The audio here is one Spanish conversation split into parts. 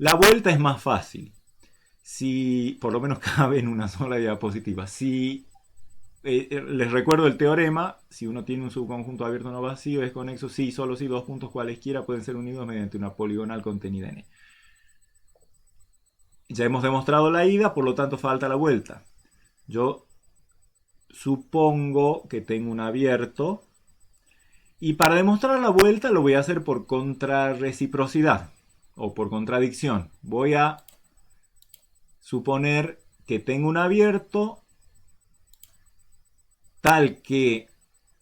La vuelta es más fácil. Si, por lo menos cabe en una sola diapositiva. Si les recuerdo el teorema, si uno tiene un subconjunto abierto no vacío, es conexo si, solo si dos puntos cualesquiera pueden ser unidos mediante una poligonal contenida en E. Ya hemos demostrado la ida, por lo tanto falta la vuelta. Yo supongo que tengo un abierto y para demostrar la vuelta lo voy a hacer por contrarreciprocidad o por contradicción. Voy a suponer que tengo un abierto tal que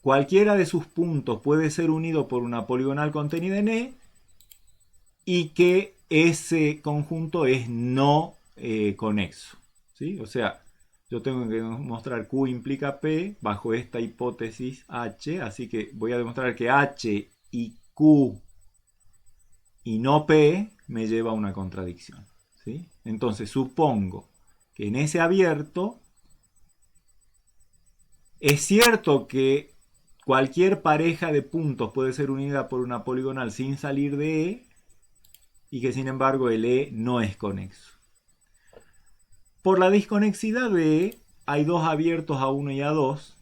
cualquiera de sus puntos puede ser unido por una poligonal contenida en E y que ese conjunto es no conexo. ¿Sí? O sea, yo tengo que demostrar Q implica P bajo esta hipótesis H, así que voy a demostrar que H y Q y no P me lleva a una contradicción. ¿Sí? Entonces supongo que en ese abierto es cierto que cualquier pareja de puntos puede ser unida por una poligonal sin salir de E y que sin embargo el E no es conexo. Por la disconexidad de E hay dos abiertos A1 y A2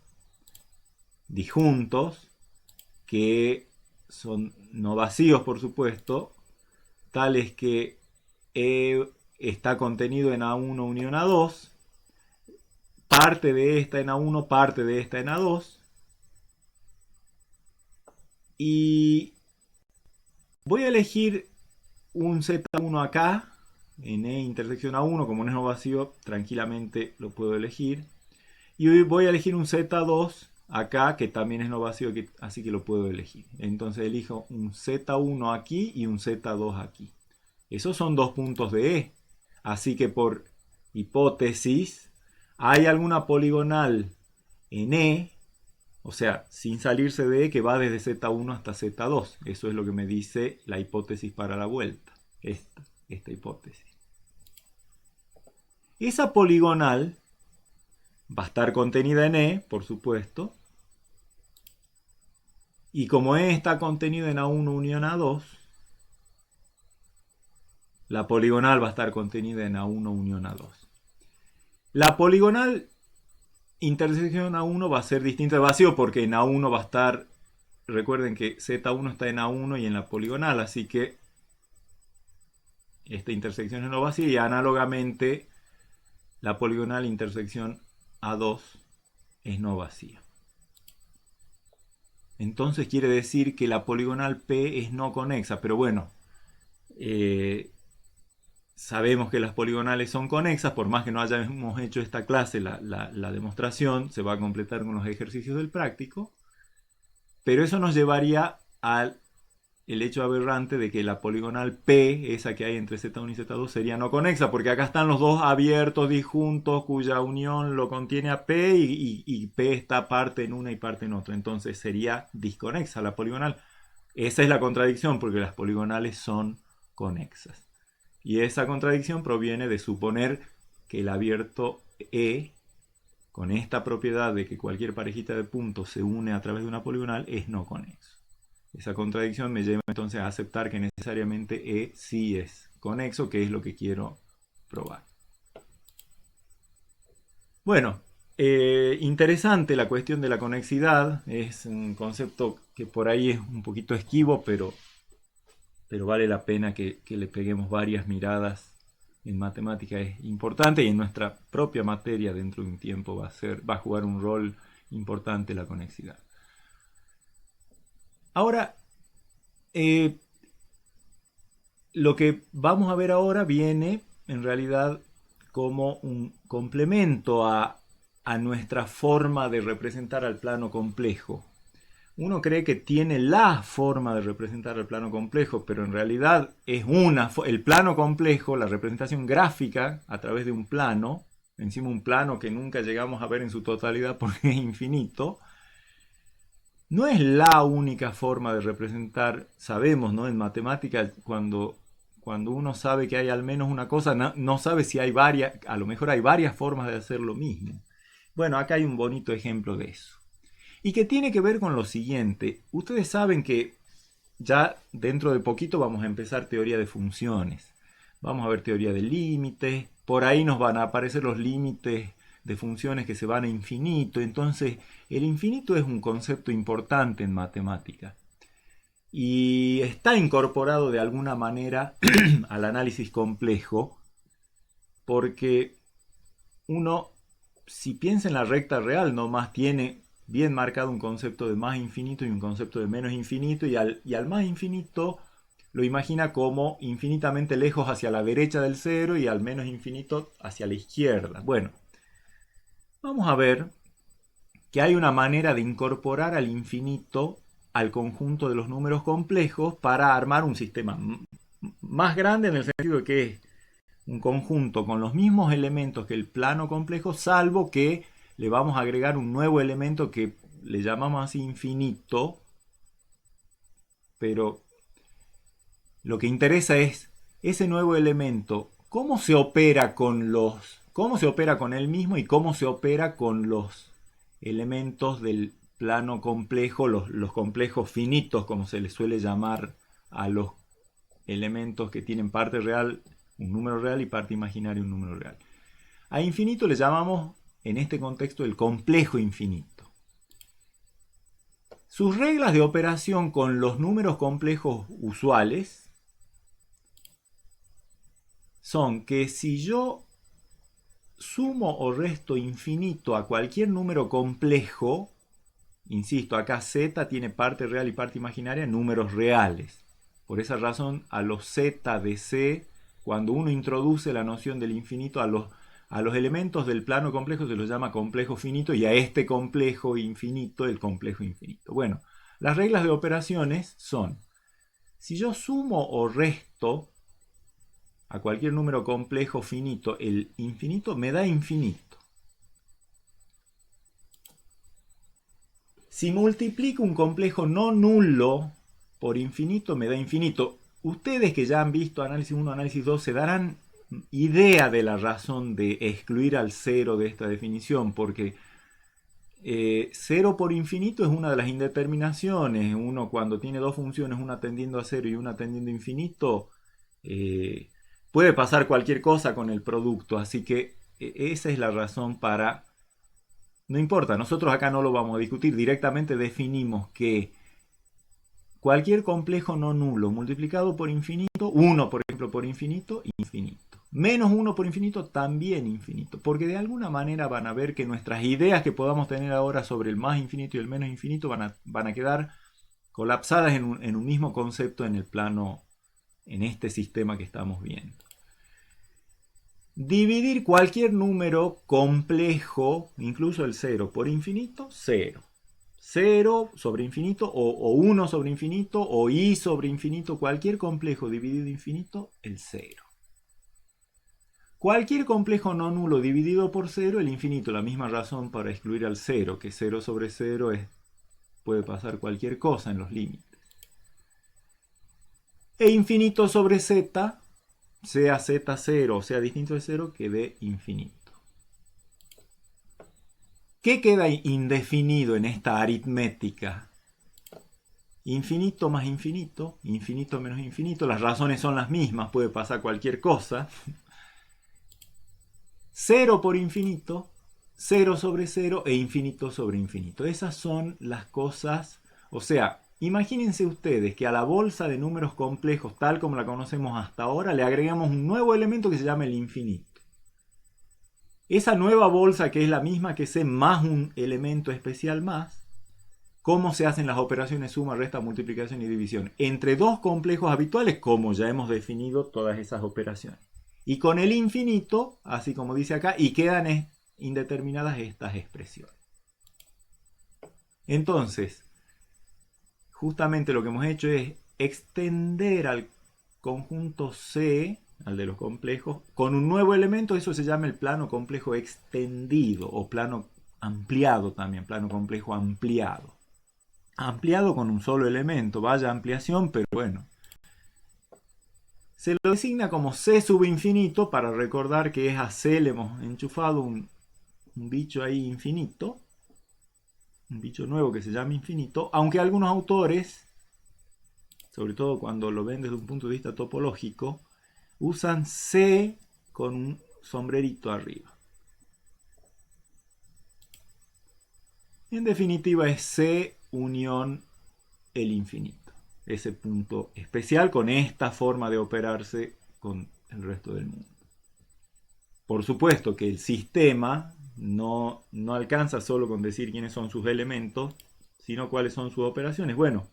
disjuntos que son no vacíos, por supuesto, tales que E está contenido en A1 unión A2, parte de esta en A1, parte de esta en A2, y voy a elegir un Z1 acá, en E intersección A1, como no es no vacío, tranquilamente lo puedo elegir. Y hoy voy a elegir un Z2 acá, que también es no vacío, así que lo puedo elegir. Entonces elijo un Z1 aquí y un Z2 aquí. Esos son dos puntos de E. Así que por hipótesis, ¿hay alguna poligonal en E? O sea, sin salirse de E, que va desde Z1 hasta Z2. Eso es lo que me dice la hipótesis para la vuelta. Esta hipótesis. Esa poligonal va a estar contenida en E, por supuesto. Y como E está contenido en A1 unión A2, la poligonal va a estar contenida en A1 unión A2. La poligonal intersección A1 va a ser distinta de vacío porque en A1 va a estar, recuerden que Z1 está en A1 y en la poligonal, así que esta intersección es no vacía y análogamente la poligonal intersección A2 es no vacía. Entonces quiere decir que la poligonal P es no conexa, pero bueno, sabemos que las poligonales son conexas, por más que no hayamos hecho esta clase, la demostración se va a completar con los ejercicios del práctico, pero eso nos llevaría al hecho aberrante de que la poligonal P, esa que hay entre Z1 y Z2, sería no conexa, porque acá están los dos abiertos disjuntos cuya unión lo contiene a P y P está parte en una y parte en otra, entonces sería disconexa la poligonal. Esa es la contradicción, porque las poligonales son conexas. Y esa contradicción proviene de suponer que el abierto E, con esta propiedad de que cualquier parejita de puntos se une a través de una poligonal, es no conexo. Esa contradicción me lleva entonces a aceptar que necesariamente E sí es conexo, que es lo que quiero probar. Bueno, interesante la cuestión de la conexidad. Es un concepto que por ahí es un poquito esquivo, pero vale la pena que le peguemos varias miradas. En matemática es importante y en nuestra propia materia dentro de un tiempo va a jugar un rol importante la conexidad. Ahora, lo que vamos a ver ahora viene en realidad como un complemento a nuestra forma de representar al plano complejo. Uno cree que tiene la forma de representar el plano complejo, pero en realidad es el plano complejo, la representación gráfica a través de un plano, encima un plano que nunca llegamos a ver en su totalidad porque es infinito, no es la única forma de representar. Sabemos, ¿no? En matemáticas, cuando uno sabe que hay al menos una cosa, no sabe si hay varias, a lo mejor hay varias formas de hacer lo mismo. Bueno, acá hay un bonito ejemplo de eso. Y que tiene que ver con lo siguiente. Ustedes saben que ya dentro de poquito vamos a empezar teoría de funciones. Vamos a ver teoría del límite. Por ahí nos van a aparecer los límites de funciones que se van a infinito. Entonces, el infinito es un concepto importante en matemática. Y está incorporado de alguna manera al análisis complejo, porque uno, si piensa en la recta real, nomás tiene bien marcado un concepto de más infinito y un concepto de menos infinito, y al más infinito lo imagina como infinitamente lejos hacia la derecha del cero y al menos infinito hacia la izquierda. Bueno, vamos a ver que hay una manera de incorporar al infinito al conjunto de los números complejos para armar un sistema más grande, en el sentido de que es un conjunto con los mismos elementos que el plano complejo, salvo que le vamos a agregar un nuevo elemento que le llamamos así infinito, pero lo que interesa es ese nuevo elemento, cómo se opera con él mismo y cómo se opera con los elementos del plano complejo, los complejos finitos, como se les suele llamar a los elementos que tienen parte real, un número real, y parte imaginaria, un número real. A infinito le llamamos en este contexto el complejo infinito. Sus reglas de operación con los números complejos usuales son que si yo sumo o resto infinito a cualquier número complejo, insisto, acá z tiene parte real y parte imaginaria, números reales. Por esa razón, a los z de c, cuando uno introduce la noción del infinito a los elementos del plano complejo, se los llama complejo finito, y a este complejo infinito, el complejo infinito. Bueno, las reglas de operaciones son: si yo sumo o resto a cualquier número complejo finito, el infinito me da infinito. Si multiplico un complejo no nulo por infinito, me da infinito. Ustedes que ya han visto análisis 1, análisis 2, se darán idea de la razón de excluir al cero de esta definición, porque cero por infinito es una de las indeterminaciones. Uno, cuando tiene dos funciones, una tendiendo a cero y una tendiendo a infinito, puede pasar cualquier cosa con el producto, así que esa es la razón para... No importa, nosotros acá no lo vamos a discutir, directamente definimos que cualquier complejo no nulo multiplicado por infinito, 1 por ejemplo por infinito, infinito. Menos 1 por infinito, también infinito. Porque de alguna manera van a ver que nuestras ideas que podamos tener ahora sobre el más infinito y el menos infinito van a quedar colapsadas en un mismo concepto en el plano, en este sistema que estamos viendo. Dividir cualquier número complejo, incluso el 0, por infinito, 0. 0 sobre infinito, o 1 sobre infinito, o i sobre infinito, cualquier complejo dividido infinito, el 0. Cualquier complejo no nulo dividido por 0, el infinito. La misma razón para excluir al 0, que 0 sobre 0 puede pasar cualquier cosa en los límites. E infinito sobre z, sea z0 o sea distinto de 0, que dé infinito. ¿Qué queda indefinido en esta aritmética? Infinito más infinito, infinito menos infinito, las razones son las mismas, puede pasar cualquier cosa. 0 por infinito, 0 sobre 0 e infinito sobre infinito. Esas son las cosas, o sea, imagínense ustedes que a la bolsa de números complejos, tal como la conocemos hasta ahora, le agregamos un nuevo elemento que se llama el infinito. Esa nueva bolsa, que es la misma que C más un elemento especial más, ¿cómo se hacen las operaciones suma, resta, multiplicación y división? Entre dos complejos habituales, como ya hemos definido todas esas operaciones. Y con el infinito, así como dice acá, y quedan indeterminadas estas expresiones. Entonces, justamente lo que hemos hecho es extender al conjunto C, al de los complejos, con un nuevo elemento. Eso se llama el plano complejo extendido, o plano ampliado también, plano complejo ampliado. Ampliado con un solo elemento, vaya ampliación, pero bueno. Se lo designa como C sub infinito para recordar que es a C le hemos enchufado un bicho ahí infinito, un bicho nuevo que se llama infinito, aunque algunos autores, sobre todo cuando lo ven desde un punto de vista topológico, usan C con un sombrerito arriba. En definitiva es C unión el infinito. Ese punto especial con esta forma de operarse con el resto del mundo. Por supuesto que el sistema no alcanza solo con decir quiénes son sus elementos, sino cuáles son sus operaciones. Bueno,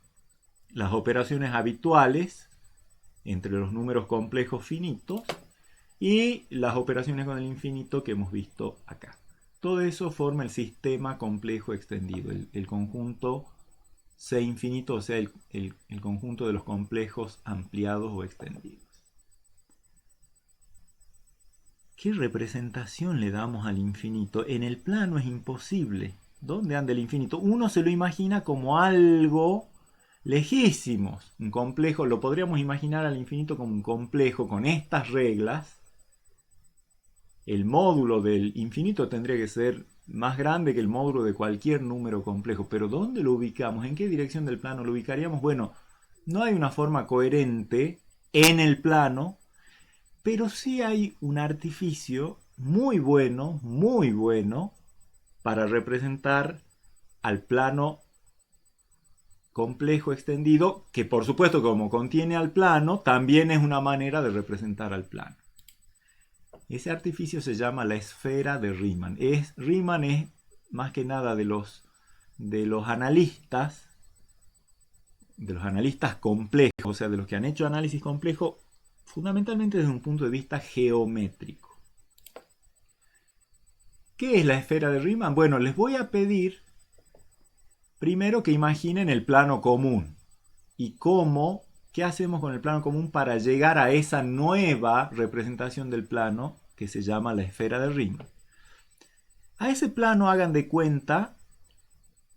las operaciones habituales entre los números complejos finitos y las operaciones con el infinito que hemos visto acá. Todo eso forma el sistema complejo extendido, el conjunto C infinito, o sea, el conjunto de los complejos ampliados o extendidos. ¿Qué representación le damos al infinito? En el plano es imposible. ¿Dónde anda el infinito? Uno se lo imagina como algo lejísimos. Un complejo, lo podríamos imaginar al infinito como un complejo con estas reglas. El módulo del infinito tendría que ser más grande que el módulo de cualquier número complejo. Pero ¿dónde lo ubicamos? ¿En qué dirección del plano lo ubicaríamos? Bueno, no hay una forma coherente en el plano, pero sí hay un artificio muy bueno, para representar al plano complejo extendido, que por supuesto como contiene al plano, también es una manera de representar al plano. Ese artificio se llama la esfera de Riemann. Riemann es más que nada de los analistas complejos, o sea, de los que han hecho análisis complejo, fundamentalmente desde un punto de vista geométrico. ¿Qué es la esfera de Riemann? Bueno, les voy a pedir primero que imaginen el plano común y qué hacemos con el plano común para llegar a esa nueva representación del plano que se llama la esfera de Riemann. A ese plano hagan de cuenta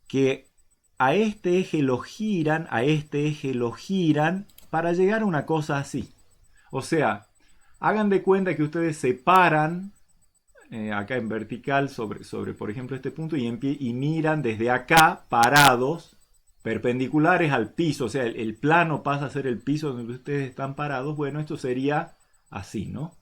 que a este eje lo giran, para llegar a una cosa así. O sea, hagan de cuenta que ustedes se paran acá en vertical sobre por ejemplo este punto y miran desde acá parados perpendiculares al piso, o sea, el plano pasa a ser el piso donde ustedes están parados. Bueno, esto sería así, ¿no?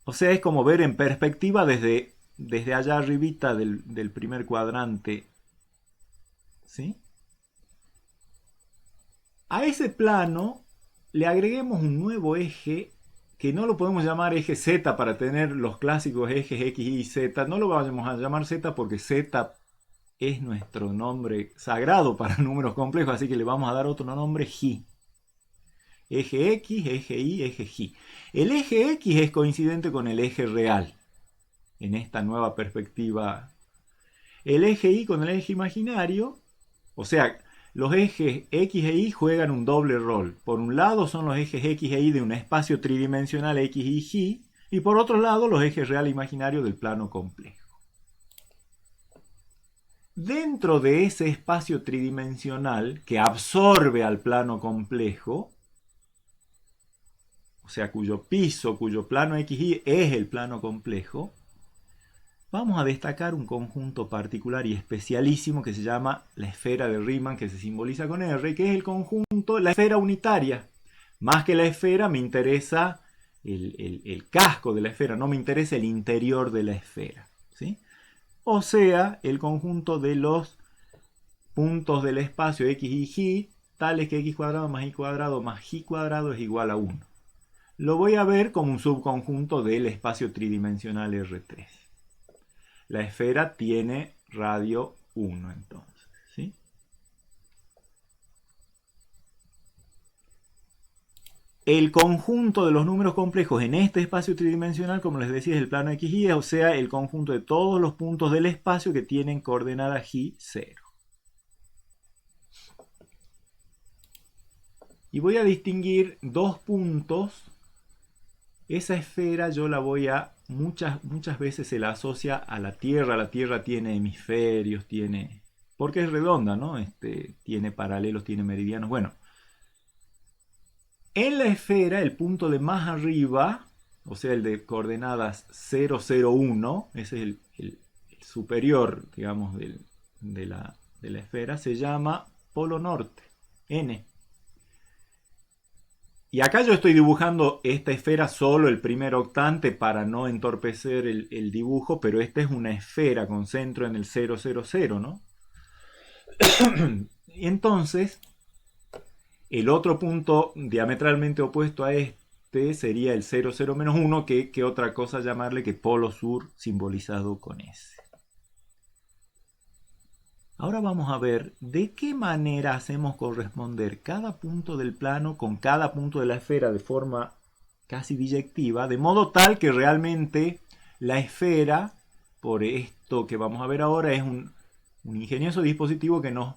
O sea, es como ver en perspectiva desde allá arribita del primer cuadrante, ¿sí? A ese plano le agreguemos un nuevo eje que no lo podemos llamar eje Z para tener los clásicos ejes X, Y, Z. No lo vamos a llamar Z porque Z es nuestro nombre sagrado para números complejos, así que le vamos a dar otro nombre, J. Eje X, eje Y, eje J. El eje X es coincidente con el eje real en esta nueva perspectiva. El eje Y con el eje imaginario, o sea, los ejes X e Y juegan un doble rol. Por un lado son los ejes X e Y de un espacio tridimensional X y Y, y por otro lado los ejes real e imaginario del plano complejo. Dentro de ese espacio tridimensional que absorbe al plano complejo, o sea, cuyo piso, cuyo plano XY es el plano complejo, vamos a destacar un conjunto particular y especialísimo que se llama la esfera de Riemann, que se simboliza con R, que es el conjunto, la esfera unitaria. Más que la esfera me interesa el casco de la esfera, no me interesa el interior de la esfera, ¿sí? O sea, el conjunto de los puntos del espacio X y Y, tales que X cuadrado más Y cuadrado más J cuadrado es igual a 1. Lo voy a ver como un subconjunto del espacio tridimensional R3. La esfera tiene radio 1 entonces, ¿sí? El conjunto de los números complejos en este espacio tridimensional, como les decía, es el plano XY, o sea, el conjunto de todos los puntos del espacio que tienen coordenada J0. Y voy a distinguir dos puntos. Esa esfera yo la voy a, muchas veces se la asocia a la Tierra tiene hemisferios, porque es redonda, ¿no? Tiene paralelos, tiene meridianos, bueno. En la esfera, el punto de más arriba, o sea, el de coordenadas 0, 0, 1, ese es el superior, digamos, de la esfera, se llama polo norte, N. Y acá yo estoy dibujando esta esfera solo el primer octante para no entorpecer el dibujo, pero esta es una esfera con centro en el 0, 0, 0, ¿no? Y entonces, el otro punto diametralmente opuesto a este sería el 0, 0, menos 1, que otra cosa llamarle que polo sur simbolizado con S. Ahora vamos a ver de qué manera hacemos corresponder cada punto del plano con cada punto de la esfera de forma casi biyectiva, de modo tal que realmente la esfera, por esto que vamos a ver ahora, es un ingenioso dispositivo que nos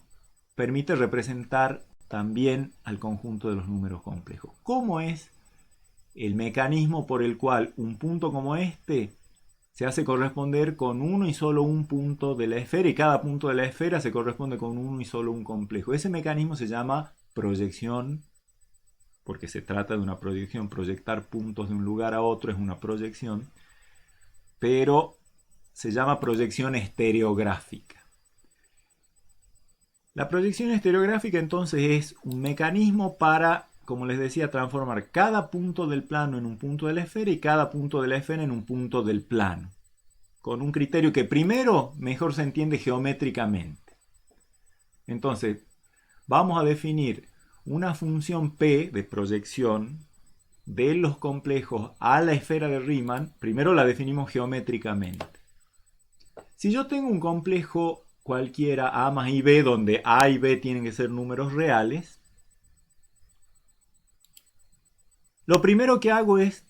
permite representar también al conjunto de los números complejos. ¿Cómo es el mecanismo por el cual un punto como este se hace corresponder con uno y solo un punto de la esfera, y cada punto de la esfera se corresponde con uno y solo un complejo? Ese mecanismo se llama proyección, porque se trata de una proyección. Proyectar puntos de un lugar a otro es una proyección, pero se llama proyección estereográfica. La proyección estereográfica entonces es un mecanismo para, como les decía, transformar cada punto del plano en un punto de la esfera y cada punto de la esfera en un punto del plano, con un criterio que primero mejor se entiende geométricamente. Entonces, vamos a definir una función P de proyección de los complejos a la esfera de Riemann. Primero la definimos geométricamente. Si yo tengo un complejo cualquiera A más IB, donde A y B tienen que ser números reales, lo primero que hago es,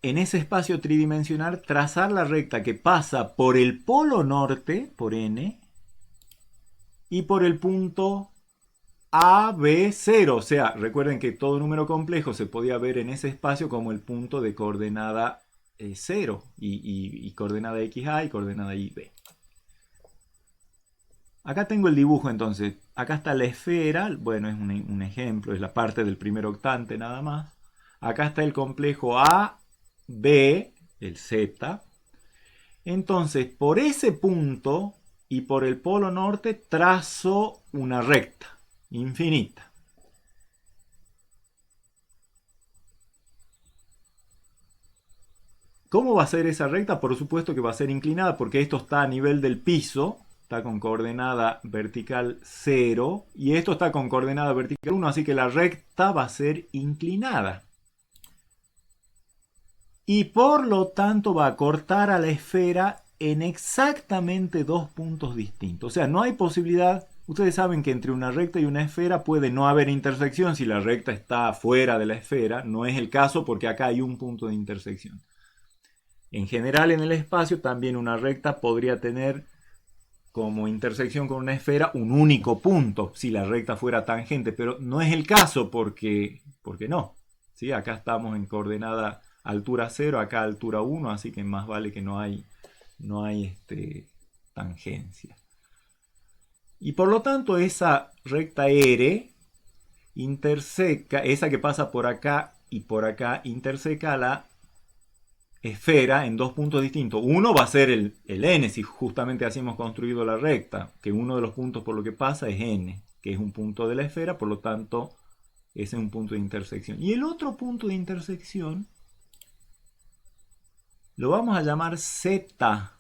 en ese espacio tridimensional, trazar la recta que pasa por el polo norte, por N, y por el punto AB0. O sea, recuerden que todo número complejo se podía ver en ese espacio como el punto de coordenada 0 y coordenada XA y coordenada YB. Acá tengo el dibujo entonces. Acá está la esfera, bueno, es un ejemplo, es la parte del primer octante nada más. Acá está el complejo A, B, el Z. Entonces, por ese punto y por el polo norte trazo una recta infinita. ¿Cómo va a ser esa recta? Por supuesto que va a ser inclinada, porque esto está a nivel del piso, está con coordenada vertical 0, y esto está con coordenada vertical 1, así que la recta va a ser inclinada. Y por lo tanto va a cortar a la esfera en exactamente dos puntos distintos. O sea, no hay posibilidad. Ustedes saben que entre una recta y una esfera puede no haber intersección si la recta está fuera de la esfera. No es el caso porque acá hay un punto de intersección. En general, en el espacio también una recta podría tener como intersección con una esfera un único punto si la recta fuera tangente, pero no es el caso porque no. ¿Sí? Acá estamos en coordenada altura 0, acá altura 1, así que más vale que no hay tangencia. Y por lo tanto esa recta R interseca, esa que pasa por acá y por acá, interseca la esfera en dos puntos distintos. Uno va a ser el n, si justamente así hemos construido la recta, que uno de los puntos por lo que pasa es n, que es un punto de la esfera, por lo tanto ese es un punto de intersección. Y el otro punto de intersección lo vamos a llamar z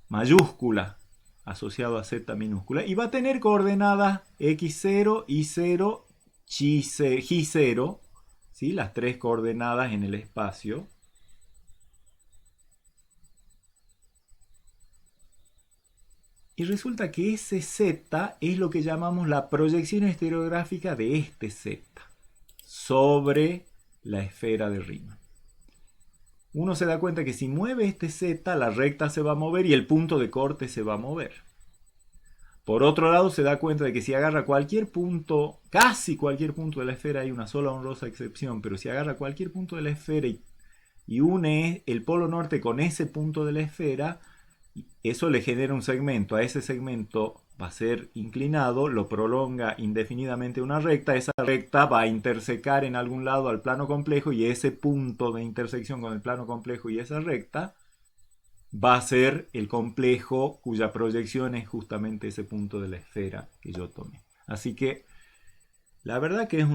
mayúscula, asociado a z minúscula, y va a tener coordenadas x0, y0, y0, ¿sí? Las tres coordenadas en el espacio. Y resulta que ese z es lo que llamamos la proyección estereográfica de este z sobre la esfera de Riemann. Uno se da cuenta que si mueve este z, la recta se va a mover y el punto de corte se va a mover. Por otro lado, se da cuenta de que si agarra cualquier punto, casi cualquier punto de la esfera, hay una sola honrosa excepción, pero si agarra cualquier punto de la esfera y une el polo norte con ese punto de la esfera, eso le genera un segmento. A ese segmento va a ser inclinado, lo prolonga indefinidamente una recta. Esa recta va a intersecar en algún lado al plano complejo y ese punto de intersección con el plano complejo y esa recta va a ser el complejo cuya proyección es justamente ese punto de la esfera que yo tomé. Así que La verdad que es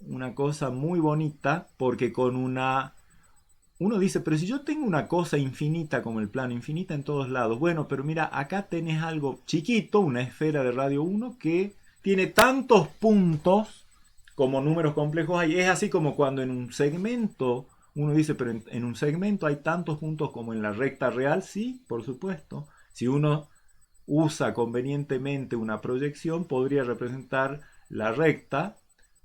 una cosa muy bonita porque con una... Uno dice, pero si yo tengo una cosa infinita como el plano, infinita en todos lados, bueno, pero mira, acá tenés algo chiquito, una esfera de radio 1 que tiene tantos puntos como números complejos hay. Es así como cuando en un segmento, uno dice, pero en un segmento hay tantos puntos como en la recta real, sí, por supuesto. Si uno usa convenientemente una proyección, podría representar la recta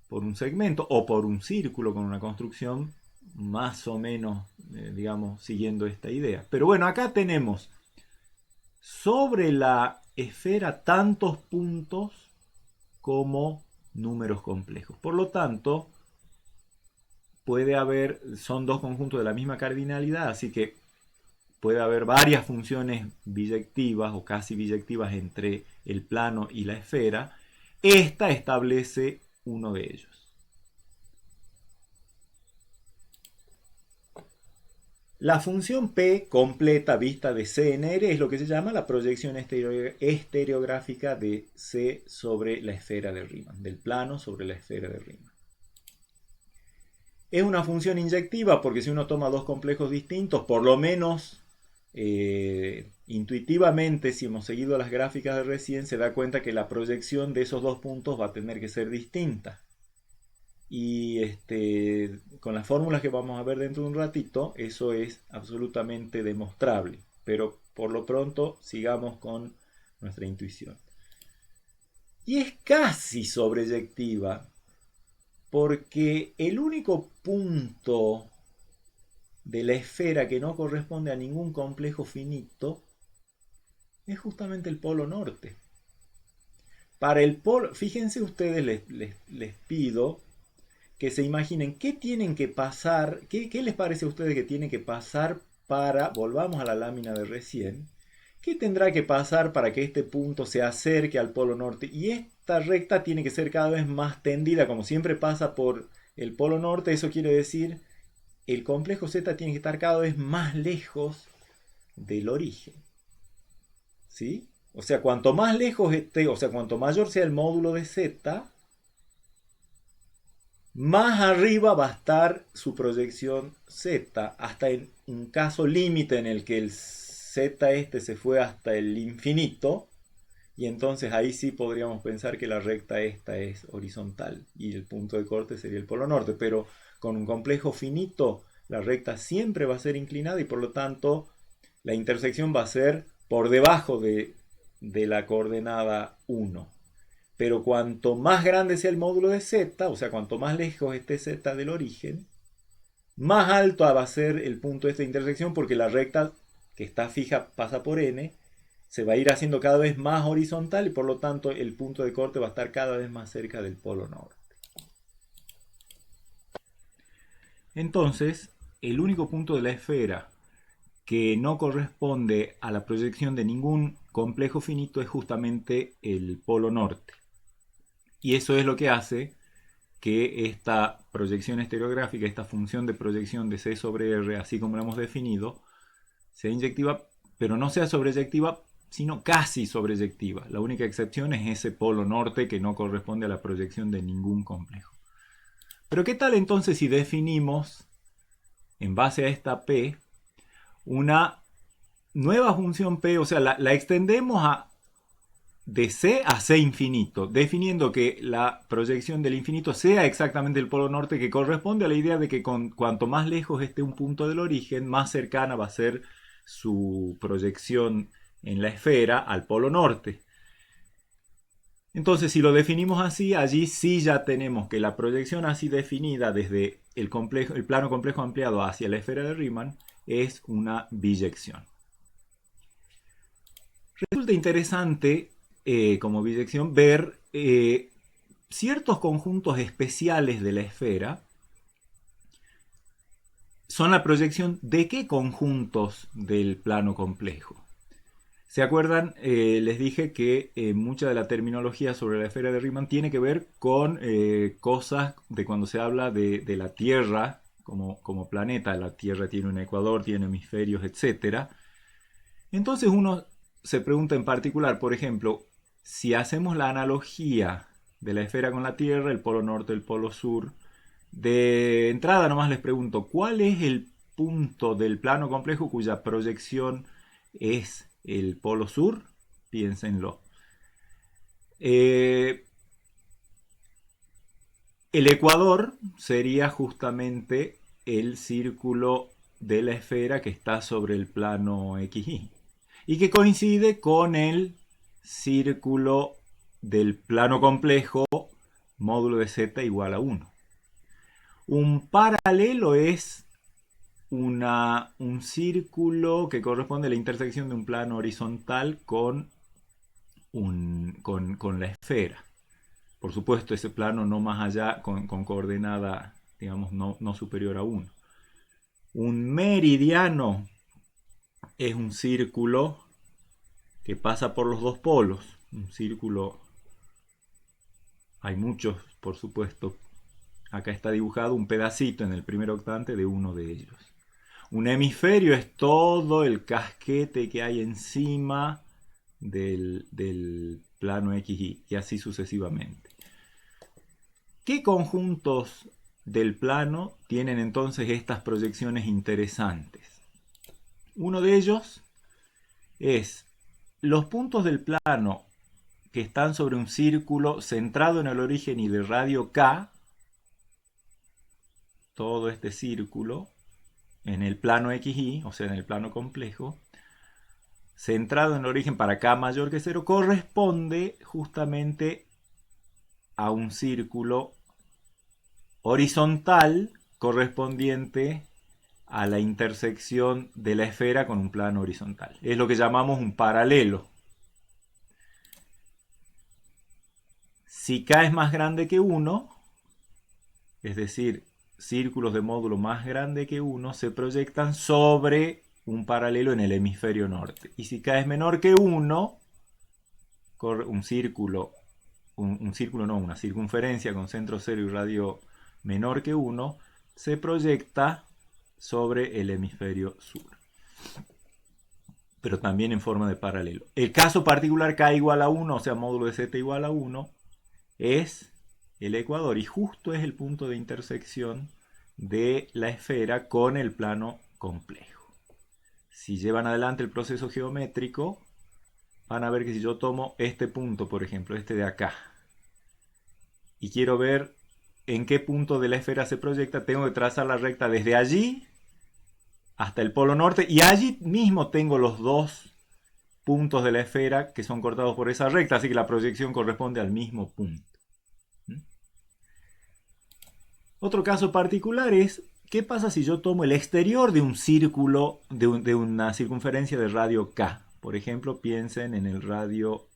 por un segmento o por un círculo con una construcción más o menos, digamos, siguiendo esta idea. Pero bueno, acá tenemos sobre la esfera tantos puntos como números complejos. Por lo tanto, puede haber, son dos conjuntos de la misma cardinalidad, así que puede haber varias funciones biyectivas o casi biyectivas entre el plano y la esfera. Esta establece uno de ellos. La función P completa vista de C en R es lo que se llama la proyección estereográfica de C sobre la esfera de Riemann, del plano sobre la esfera de Riemann. Es una función inyectiva porque si uno toma dos complejos distintos, por lo menos intuitivamente, si hemos seguido las gráficas de recién, se da cuenta que la proyección de esos dos puntos va a tener que ser distinta. Y con las fórmulas que vamos a ver dentro de un ratito, eso es absolutamente demostrable. Pero por lo pronto sigamos con nuestra intuición. Y es casi sobreyectiva, porque el único punto de la esfera que no corresponde a ningún complejo finito es justamente el polo norte. Para el polo, fíjense ustedes, les pido que se imaginen qué tienen que pasar, qué les parece a ustedes que tiene que pasar para, volvamos a la lámina de recién, qué tendrá que pasar para que este punto se acerque al polo norte. Y esta recta tiene que ser cada vez más tendida, como siempre pasa por el polo norte. Eso quiere decir el complejo Z tiene que estar cada vez más lejos del origen. ¿Sí? O sea, cuanto más lejos esté, o sea, cuanto mayor sea el módulo de Z, más arriba va a estar su proyección Z, hasta en un caso límite en el que el Z se fue hasta el infinito, y entonces ahí sí podríamos pensar que la recta esta es horizontal y el punto de corte sería el polo norte, pero con un complejo finito la recta siempre va a ser inclinada y por lo tanto la intersección va a ser por debajo de la coordenada 1. Pero cuanto más grande sea el módulo de Z, o sea, cuanto más lejos esté Z del origen, más alto va a ser el punto de esta intersección porque la recta que está fija pasa por N, se va a ir haciendo cada vez más horizontal y por lo tanto el punto de corte va a estar cada vez más cerca del polo norte. Entonces, el único punto de la esfera que no corresponde a la proyección de ningún complejo finito es justamente el polo norte. Y eso es lo que hace que esta proyección estereográfica, esta función de proyección de C sobre R, así como la hemos definido, sea inyectiva, pero no sea sobreyectiva, sino casi sobreyectiva. La única excepción es ese polo norte que no corresponde a la proyección de ningún complejo. Pero ¿qué tal entonces si definimos, en base a esta P, una nueva función P, o sea, la extendemos de C a C infinito, definiendo que la proyección del infinito sea exactamente el polo norte, que corresponde a la idea de que cuanto más lejos esté un punto del origen, más cercana va a ser su proyección en la esfera al polo norte. Entonces, si lo definimos así, allí sí ya tenemos que la proyección así definida desde el plano complejo ampliado hacia la esfera de Riemann es una biyección. Resulta interesante como biyección ver ciertos conjuntos especiales de la esfera. Son la proyección de qué conjuntos del plano complejo. ¿Se acuerdan? Les dije que mucha de la terminología sobre la esfera de Riemann tiene que ver con cosas de cuando se habla de la Tierra como planeta. La Tierra tiene un ecuador, tiene hemisferios, etc. Entonces uno se pregunta en particular, por ejemplo, si hacemos la analogía de la esfera con la Tierra, el polo norte, el polo sur. De entrada nomás les pregunto, ¿cuál es el punto del plano complejo cuya proyección es el polo sur? Piénsenlo. El ecuador sería justamente el círculo de la esfera que está sobre el plano XY y que coincide con el círculo del plano complejo módulo de z igual a 1. Un paralelo es un círculo que corresponde a la intersección de un plano horizontal con la esfera. Por supuesto, ese plano no más allá, con coordenada, digamos, no superior a 1. Un meridiano es un círculo que pasa por los dos polos. Un círculo, hay muchos, por supuesto. Acá está dibujado un pedacito en el primer octante de uno de ellos. Un hemisferio es todo el casquete que hay encima del plano XY y así sucesivamente. ¿Qué conjuntos del plano tienen entonces estas proyecciones interesantes? Uno de ellos es los puntos del plano que están sobre un círculo centrado en el origen y de radio K, todo este círculo en el plano XY, o sea en el plano complejo, centrado en el origen para K mayor que 0, corresponde justamente a un círculo horizontal correspondiente a la intersección de la esfera con un plano horizontal. Es lo que llamamos un paralelo. Si K es más grande que 1, es decir, círculos de módulo más grande que 1 se proyectan sobre un paralelo en el hemisferio norte. Y si K es menor que 1, una circunferencia con centro cero y radio menor que 1, se proyecta sobre el hemisferio sur. Pero también en forma de paralelo. El caso particular K igual a 1, o sea, módulo de Z igual a 1, es el ecuador y justo es el punto de intersección de la esfera con el plano complejo. Si llevan adelante el proceso geométrico, van a ver que si yo tomo este punto, por ejemplo, este de acá, y quiero ver en qué punto de la esfera se proyecta, tengo que trazar la recta desde allí hasta el polo norte, y allí mismo tengo los dos puntos de la esfera que son cortados por esa recta, así que la proyección corresponde al mismo punto. Otro caso particular es, ¿qué pasa si yo tomo el exterior de un círculo, de una circunferencia de radio K? Por ejemplo, piensen en el radio,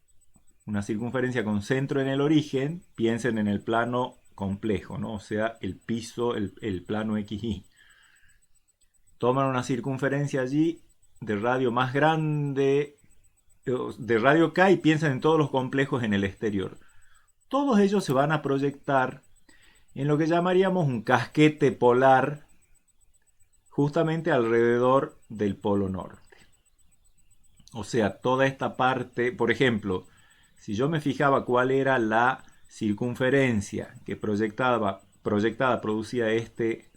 una circunferencia con centro en el origen, piensen en el plano complejo, ¿no? O sea, el piso, el plano XY. Toman una circunferencia allí de radio más grande, de radio K, y piensan en todos los complejos en el exterior. Todos ellos se van a proyectar en lo que llamaríamos un casquete polar justamente alrededor del polo norte. O sea, toda esta parte, por ejemplo, si yo me fijaba cuál era la circunferencia que proyectada producía este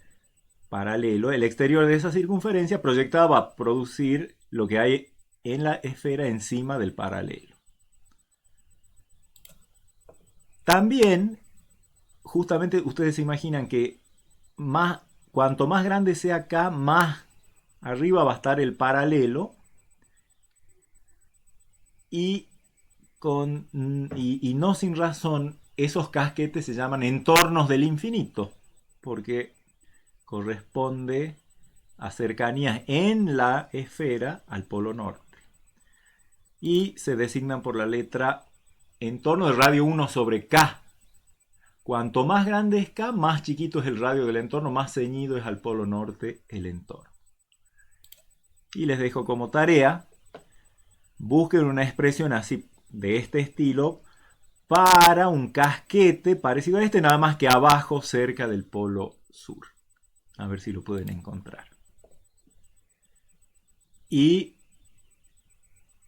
paralelo, el exterior de esa circunferencia proyectaba a producir lo que hay en la esfera encima del paralelo. También, justamente ustedes se imaginan que cuanto más grande sea acá, más arriba va a estar el paralelo y no sin razón esos casquetes se llaman entornos del infinito porque corresponde a cercanías en la esfera al polo norte y se designan por la letra entorno de radio 1 sobre K. Cuanto más grande es K, más chiquito es el radio del entorno, más ceñido es al polo norte el entorno. Y les dejo como tarea, busquen una expresión así de este estilo para un casquete parecido a este, nada más que abajo cerca del polo sur. A ver si lo pueden encontrar. Y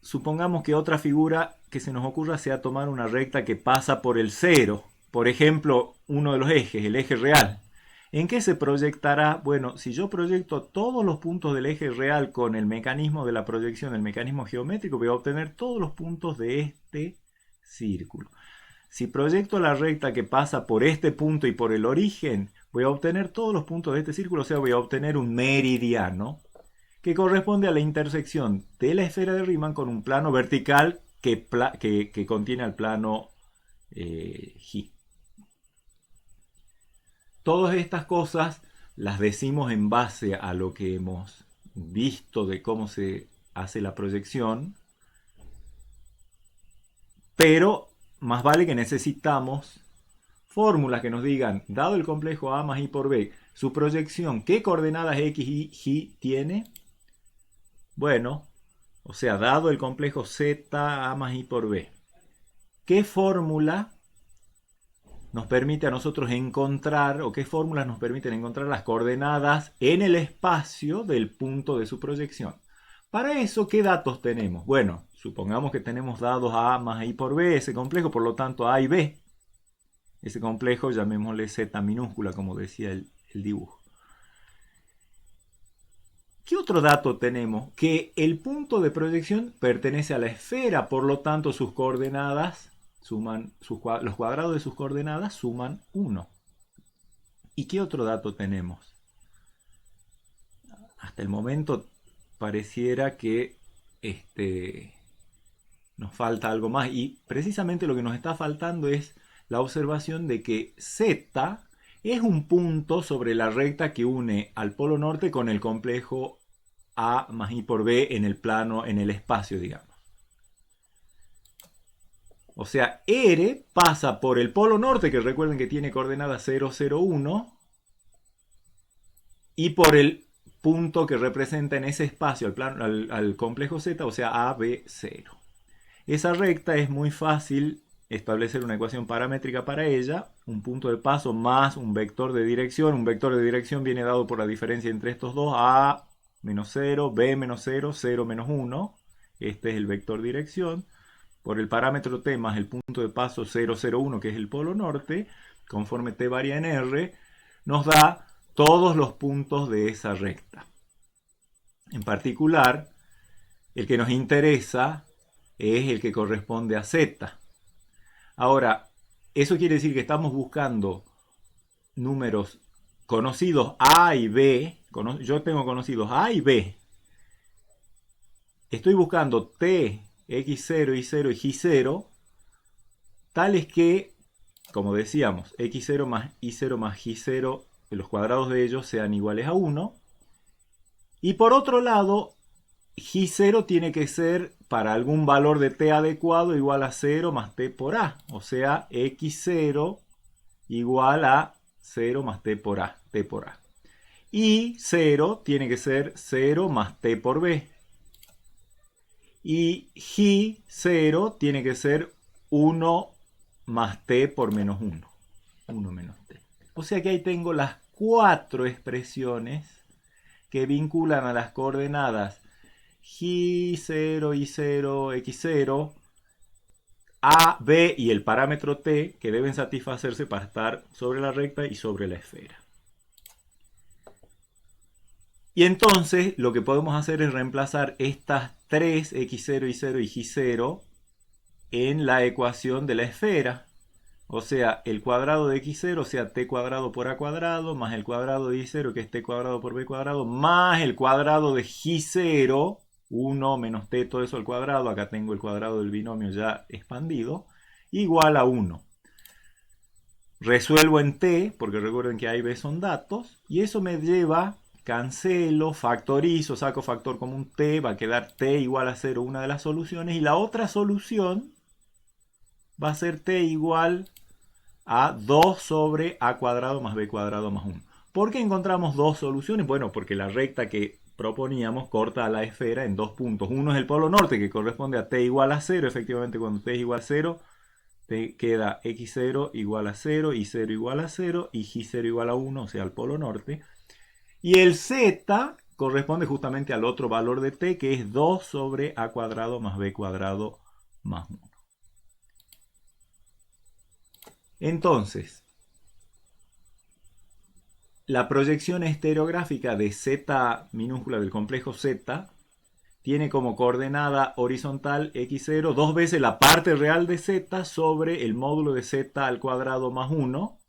supongamos que otra figura que se nos ocurra sea tomar una recta que pasa por el cero. Por ejemplo, uno de los ejes, el eje real. ¿En qué se proyectará? Bueno, si yo proyecto todos los puntos del eje real con el mecanismo de la proyección, el mecanismo geométrico, voy a obtener todos los puntos de este círculo. Si proyecto la recta que pasa por este punto y por el origen, voy a obtener todos los puntos de este círculo, o sea, voy a obtener un meridiano que corresponde a la intersección de la esfera de Riemann con un plano vertical que contiene al plano G. Todas estas cosas las decimos en base a lo que hemos visto de cómo se hace la proyección, pero más vale que necesitamos fórmulas que nos digan, dado el complejo A más I por B, su proyección, ¿qué coordenadas X y Y tiene? Bueno, o sea, dado el complejo Z A más I por B, ¿qué fórmula nos permite a nosotros encontrar, o qué fórmulas nos permiten encontrar las coordenadas en el espacio del punto de su proyección? Para eso, ¿qué datos tenemos? Bueno, supongamos que tenemos dados A más I por B, ese complejo, por lo tanto A y B. Ese complejo llamémosle Z minúscula, como decía el dibujo. ¿Qué otro dato tenemos? Que el punto de proyección pertenece a la esfera, por lo tanto sus coordenadas suman, los cuadrados de sus coordenadas suman 1. ¿Y qué otro dato tenemos? Hasta el momento pareciera que nos falta algo más, y precisamente lo que nos está faltando es la observación de que Z es un punto sobre la recta que une al polo norte con el complejo A más I por B en el plano, en el espacio, digamos. O sea, R pasa por el polo norte, que recuerden que tiene coordenada 0, 0, 1, y por el punto que representa en ese espacio al complejo Z, o sea, A, B, 0. Esa recta es muy fácil establecer una ecuación paramétrica para ella, un punto de paso más un vector de dirección. Un vector de dirección viene dado por la diferencia entre estos dos, A menos 0, B menos 0, 0 menos 1. Este es el vector dirección. Por el parámetro t más el punto de paso 0, 0, 1, que es el polo norte, conforme t varía en r, nos da todos los puntos de esa recta. En particular, el que nos interesa es el que corresponde a z. Ahora, eso quiere decir que estamos buscando números conocidos A y B. Yo tengo conocidos A y B. Estoy buscando T, X0, Y0 y J0, tales que, como decíamos, X0 más Y0 más J0, los cuadrados de ellos sean iguales a 1. Y por otro lado, J0 tiene que ser para algún valor de t adecuado igual a 0 más t por a. O sea, X0 igual a 0 más t por a. Y 0 tiene que ser 0 más t por b. Y J0 tiene que ser 1 más t por menos 1. 1 menos t. O sea que ahí tengo las 4 expresiones que vinculan a las coordenadas J0, Y0, X0, A, B y el parámetro t, que deben satisfacerse para estar sobre la recta y sobre la esfera. Y entonces lo que podemos hacer es reemplazar estas tres X0, Y0 y J0 en la ecuación de la esfera. O sea, el cuadrado de X0, o sea, t cuadrado por a cuadrado, más el cuadrado de Y0, que es t cuadrado por b cuadrado, más el cuadrado de J0, 1 menos t, todo eso al cuadrado, acá tengo el cuadrado del binomio ya expandido, igual a 1. Resuelvo en t, porque recuerden que a y b son datos, y eso me lleva, cancelo, factorizo, saco factor común t, va a quedar t igual a 0, una de las soluciones, y la otra solución va a ser t igual a 2 sobre a cuadrado más b cuadrado más 1. ¿Por qué encontramos dos soluciones? Bueno, porque la recta que proponíamos corta a la esfera en dos puntos. Uno es el polo norte, que corresponde a t igual a 0. Efectivamente, cuando t es igual a 0, te queda x0 igual a 0, y0 igual a 0, y j0 igual a 1, o sea, al polo norte. Y el z corresponde justamente al otro valor de t, que es 2 sobre a cuadrado más b cuadrado más 1. Entonces, la proyección estereográfica de Z minúscula del complejo Z tiene como coordenada horizontal x0 dos veces la parte real de z sobre el módulo de z al cuadrado más 1.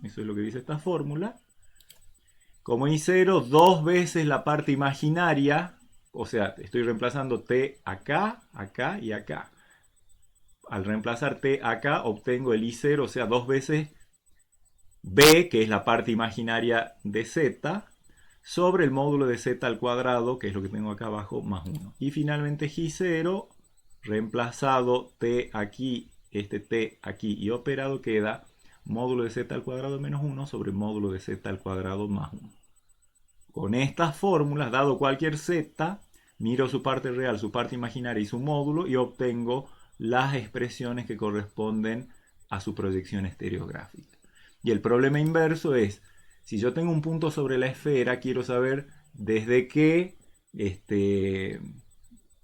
Eso es lo que dice esta fórmula. Como i0, dos veces la parte imaginaria, o sea, estoy reemplazando t acá, acá y acá. Al reemplazar t acá, obtengo el i0, o sea, dos veces b, que es la parte imaginaria de z, sobre el módulo de z al cuadrado, que es lo que tengo acá abajo, más 1. Y finalmente J0, reemplazado t aquí, este t aquí y operado, queda módulo de z al cuadrado menos 1 sobre módulo de z al cuadrado más 1. Con estas fórmulas, dado cualquier z, miro su parte real, su parte imaginaria y su módulo y obtengo las expresiones que corresponden a su proyección estereográfica. Y el problema inverso es, si yo tengo un punto sobre la esfera, quiero saber desde qué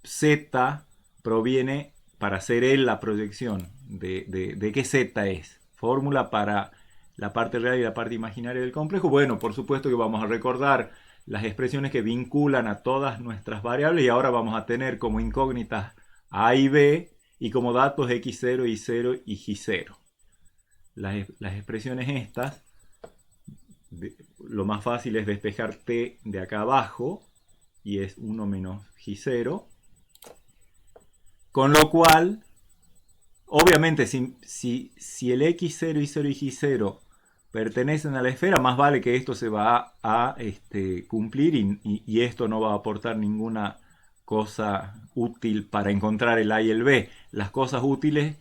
z proviene para hacer él la proyección, de qué z es. Fórmula para la parte real y la parte imaginaria del complejo. Bueno, por supuesto que vamos a recordar las expresiones que vinculan a todas nuestras variables y ahora vamos a tener como incógnitas a y b y como datos x0, y0 y j0. Las expresiones estas, lo más fácil es despejar t de acá abajo y es 1 menos j0. Con lo cual, obviamente, si el x0, y0 y j0 pertenecen a la esfera, más vale que esto se va a cumplir y esto no va a aportar ninguna cosa útil para encontrar el a y el b. Las cosas útiles,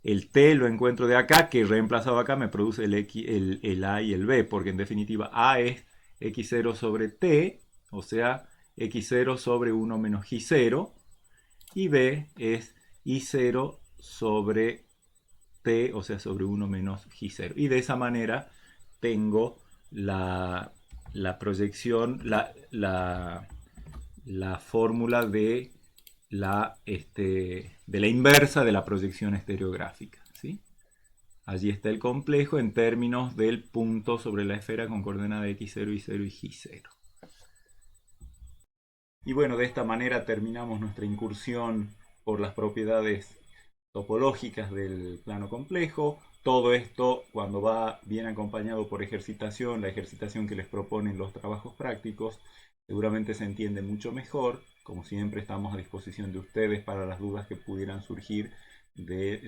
el t lo encuentro de acá, que reemplazado acá me produce el a y el b, porque en definitiva a es x0 sobre t, o sea, x0 sobre 1 menos j0, y b es i0 sobre t, o sea, sobre 1 menos j0. Y de esa manera tengo la proyección, la fórmula de la inversa de la proyección estereográfica, ¿sí? Allí está el complejo en términos del punto sobre la esfera con coordenada x0, y0 y j0. Y bueno, de esta manera terminamos nuestra incursión por las propiedades topológicas del plano complejo. Todo esto, cuando va bien acompañado por ejercitación, la ejercitación que les proponen los trabajos prácticos, seguramente se entiende mucho mejor. Como siempre, estamos a disposición de ustedes para las dudas que pudieran surgir después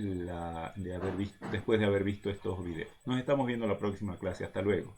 de haber visto estos videos. Nos estamos viendo en la próxima clase. Hasta luego.